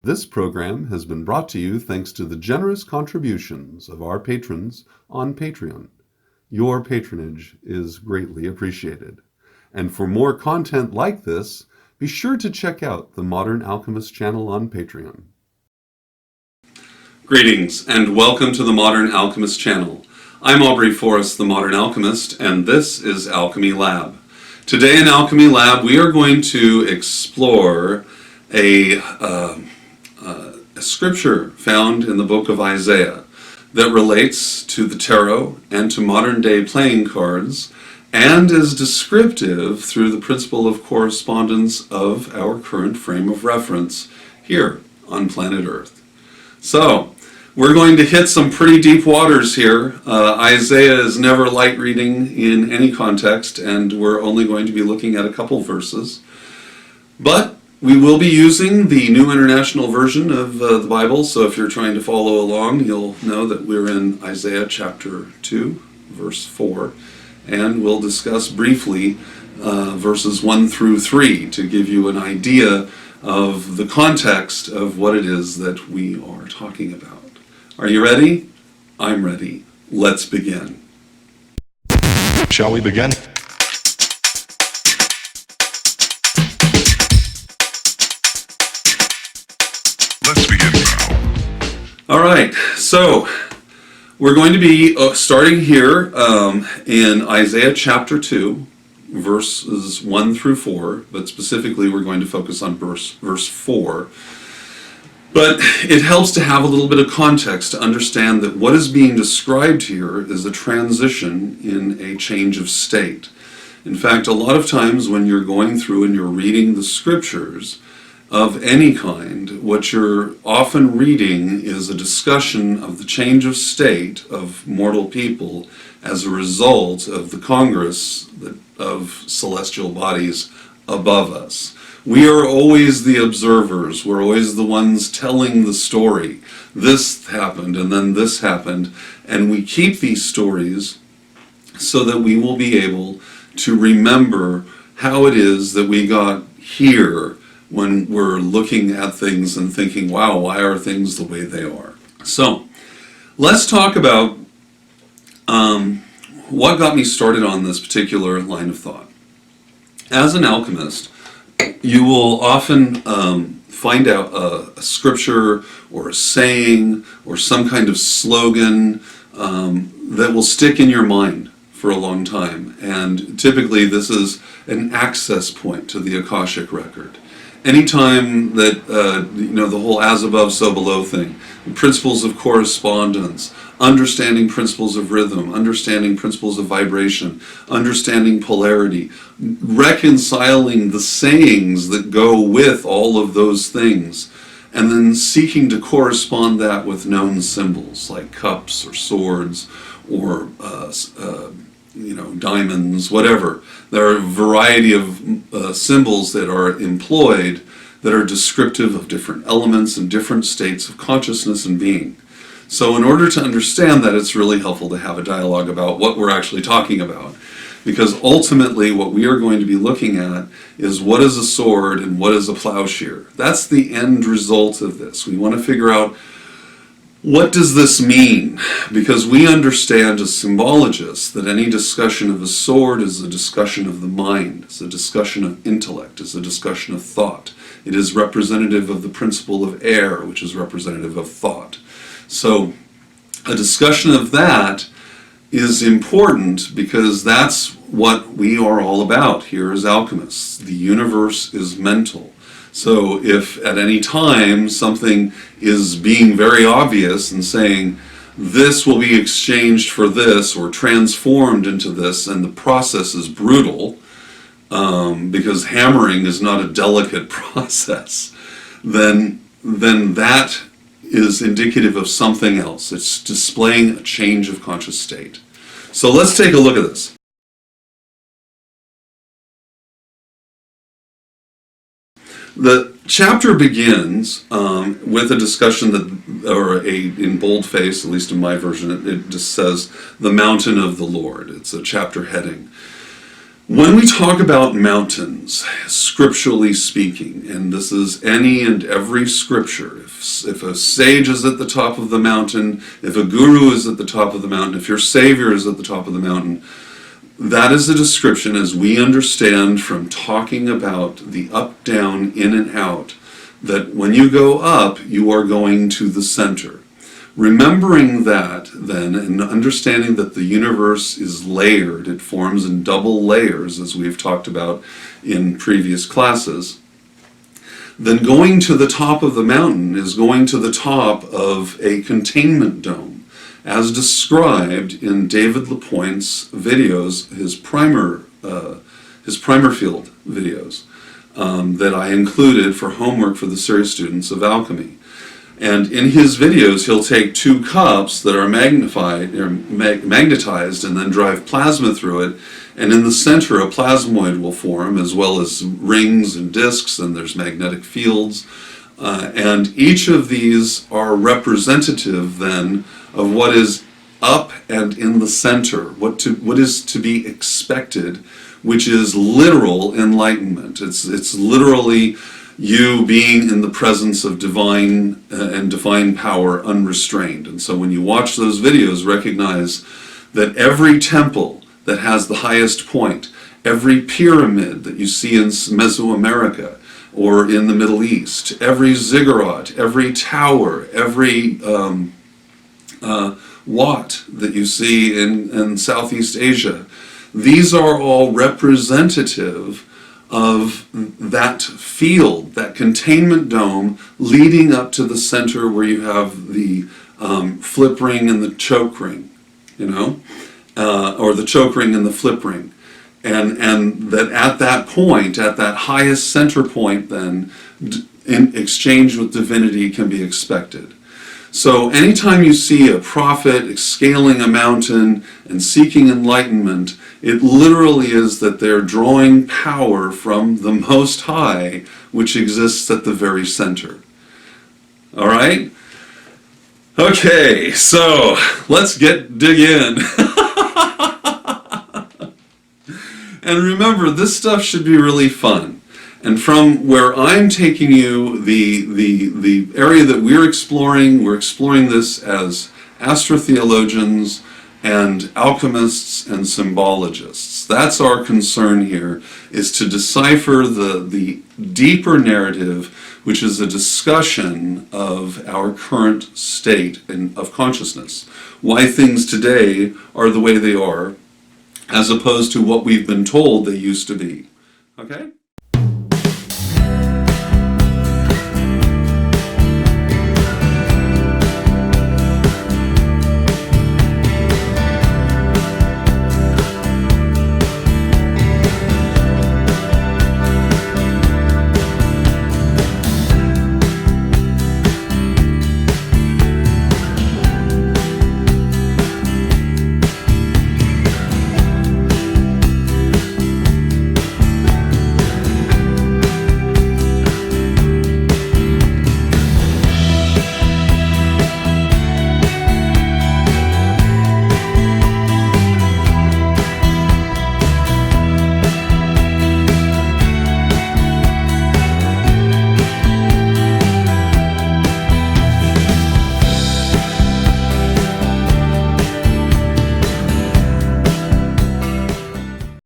This program has been brought to you thanks to the generous contributions of our patrons on Patreon. Your patronage is greatly appreciated. And for more content like this, be sure to check out the Modern Alchemist channel on Patreon. Greetings, and welcome to the Modern Alchemist channel. I'm Aubrey Forrest, the Modern Alchemist, and this is Alchemy Lab. Today in Alchemy Lab, we are going to explore a scripture found in the book of Isaiah that relates to the tarot and to modern day playing cards and is descriptive through the principle of correspondence of our current frame of reference here on planet Earth. So, we're going to hit some pretty deep waters here. Isaiah is never light reading in any context, and we're only going to be looking at a couple verses. But we will be using the New International Version of the Bible, so if you're trying to follow along, you'll know that we're in Isaiah chapter 2, verse 4, and we'll discuss briefly verses 1 through 3 to give you an idea of the context of what it is that we are talking about. Are you ready? I'm ready. Let's begin. Shall we begin? Let's begin now. All right, so we're going to be starting here in Isaiah chapter 2, verses 1 through 4, but specifically we're going to focus on verse 4. But it helps to have a little bit of context to understand that what is being described here is a transition in a change of state. In fact, a lot of times when you're going through and you're reading the scriptures of any kind, what you're often reading is a discussion of the change of state of mortal people as a result of the congress of celestial bodies above us. We are always the observers. We're always the ones telling the story. This happened, and then this happened. And we keep these stories so that we will be able to remember how it is that we got here when we're looking at things and thinking, wow, why are things the way they are? So, let's talk about what got me started on this particular line of thought. As an alchemist, you will often find out a scripture or a saying or some kind of slogan that will stick in your mind for a long time. And typically this is an access point to the Akashic record. Anytime that, the whole as above, so below thing, principles of correspondence, understanding principles of rhythm, understanding principles of vibration, understanding polarity, reconciling the sayings that go with all of those things, and then seeking to correspond that with known symbols like cups or swords or diamonds, whatever. There are a variety of symbols that are employed that are descriptive of different elements and different states of consciousness and being. So in order to understand that, it's really helpful to have a dialogue about what we're actually talking about. Because ultimately what we are going to be looking at is what is a sword and what is a plowshare. That's the end result of this. We want to figure out, what does this mean? Because we understand as symbologists that any discussion of a sword is a discussion of the mind, it's a discussion of intellect, it's a discussion of thought. It is representative of the principle of air, which is representative of thought. So a discussion of that is important because that's what we are all about here as alchemists. The universe is mental. So if at any time something is being very obvious and saying this will be exchanged for this or transformed into this, and the process is brutal, because hammering is not a delicate process, then that is indicative of something else. It's displaying a change of conscious state. So let's take a look at this. The chapter begins with a discussion in boldface, at least in my version, it just says, the mountain of the Lord. It's a chapter heading. When we talk about mountains, scripturally speaking, and this is any and every scripture, if a sage is at the top of the mountain, if a guru is at the top of the mountain, if your savior is at the top of the mountain, that is a description as we understand from talking about the up, down, in and out, that when you go up, you are going to the center. Remembering that, then, and understanding that the universe is layered, it forms in double layers, as we've talked about in previous classes, then going to the top of the mountain is going to the top of a containment dome, as described in David LaPointe's videos, his primer field videos, that I included for homework for the serious students of alchemy. And in his videos, he'll take two cups that are magnetized and then drive plasma through it. And in the center, a plasmoid will form, as well as rings and disks, and there's magnetic fields. And each of these are representative, then, of what is up and in the center, what is to be expected, which is literal enlightenment. It's literally you being in the presence of divine and divine power unrestrained. And so when you watch those videos, recognize that every temple that has the highest point, every pyramid that you see in Mesoamerica or in the Middle East, every ziggurat, every tower, every wat that you see in Southeast Asia, these are all representative of that field, that containment dome leading up to the center where you have the flip ring and the choke ring, or the choke ring and the flip ring. And that at that point, at that highest center point, then, in exchange with divinity can be expected. So anytime you see a prophet scaling a mountain and seeking enlightenment, it literally is that they're drawing power from the Most High, which exists at the very center. All right? Okay, so let's dig in. And remember, this stuff should be really fun. And from where I'm taking you, the area that we're exploring this as astrotheologians and alchemists and symbologists. That's our concern here, is to decipher the deeper narrative, which is a discussion of our current state of consciousness. Why things today are the way they are, as opposed to what we've been told they used to be. Okay?